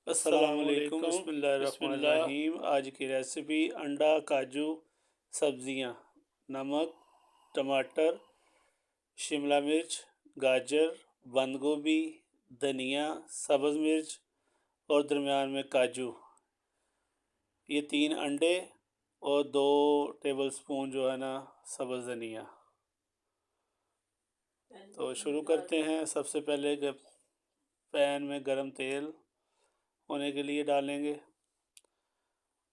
السلام السلام علیکم، علیکم، بسم اللہ بسم الرحمن اللہ۔ الرحیم۔ آج کی ریسیپی انڈا، کاجو، سبزیاں، نمک، ٹماٹر، شملہ مرچ، گاجر، بند گوبھی، دھنیا، سبز مرچ اور درمیان میں کاجو، یہ 3 انڈے اور 2 ٹیبل سپون جو ہے نا سبز دھنیا۔ تو شروع کرتے ہیں۔ سب سے پہلے پین میں گرم تیل ہونے کے لیے ڈالیں گے،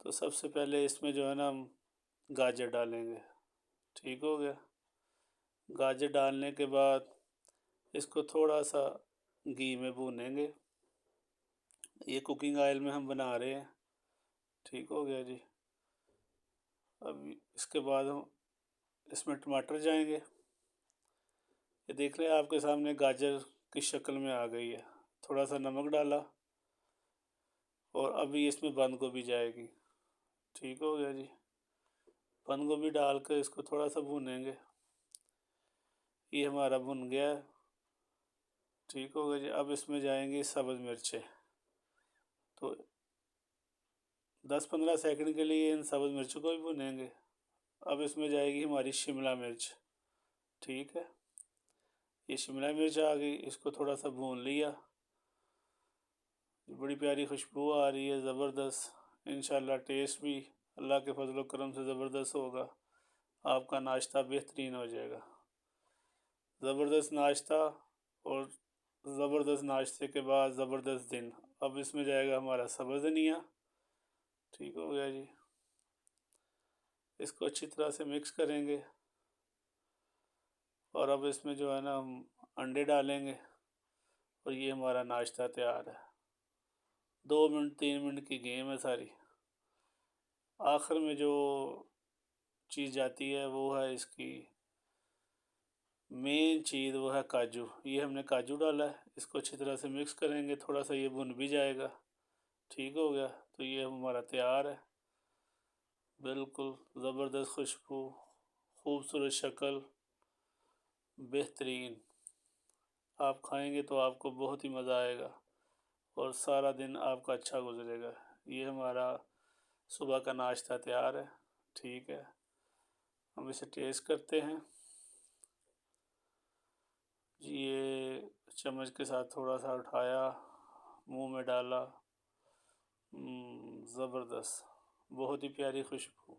تو سب سے پہلے اس میں جو ہے نا ہم گاجر ڈالیں گے۔ ٹھیک ہو گیا۔ گاجر ڈالنے کے بعد اس کو تھوڑا سا گھی میں بھونیں گے، یہ کوکنگ آئل میں ہم بنا رہے ہیں۔ ٹھیک ہو گیا جی۔ اب اس کے بعد ہم اس میں ٹماٹر جائیں گے، یہ دیکھ لیں آپ کے سامنے گاجر کی شکل میں آ گئی ہے۔ تھوڑا سا نمک ڈالا اور ابھی اس میں بند گوبھی جائے گی۔ ٹھیک ہو گیا جی۔ بند گوبھی ڈال کر اس کو تھوڑا سا بھونیں گے، یہ ہمارا بھن گیا ہے۔ ٹھیک ہو گیا جی۔ اب اس میں جائیں گی سبز مرچیں، تو 10-15 سیکنڈ کے لیے ان سبز مرچوں کو بھی بھونیں گے۔ اب اس میں جائے گی ہماری شملہ مرچ۔ ٹھیک ہے، یہ شملہ مرچ آ گئی، اس کو تھوڑا سا بھون لیا، بڑی پیاری خوشبو آ رہی ہے زبردست۔ انشاءاللہ ٹیسٹ بھی اللہ کے فضل و کرم سے زبردست ہوگا، آپ کا ناشتہ بہترین ہو جائے گا۔ زبردست ناشتہ اور زبردست ناشتے کے بعد زبردست دن۔ اب اس میں جائے گا ہمارا سبز دھنیا۔ ٹھیک ہو گیا جی۔ اس کو اچھی طرح سے مکس کریں گے اور اب اس میں جو ہے نا ہم انڈے ڈالیں گے اور یہ ہمارا ناشتہ تیار ہے۔ 2 منٹ 3 منٹ کی گیم ہے ساری۔ آخر میں جو چیز جاتی ہے وہ ہے اس کی مین چیز، وہ ہے کاجو۔ یہ ہم نے کاجو ڈالا ہے، اس کو اچھی طرح سے مکس کریں گے، تھوڑا سا یہ بھن بھی جائے گا۔ ٹھیک ہو گیا، تو یہ ہمارا تیار ہے۔ بالکل زبردست خوشبو، خوبصورت شکل، بہترین۔ آپ کھائیں گے تو آپ کو بہت ہی مزہ آئے گا اور سارا دن آپ کا اچھا گزرے گا۔ یہ ہمارا صبح کا ناشتہ تیار ہے۔ ٹھیک ہے، ہم اسے ٹیسٹ کرتے ہیں جی۔ یہ چمچ کے ساتھ تھوڑا سا اٹھایا، منہ میں ڈالا، زبردست، بہت ہی پیاری خوشبو۔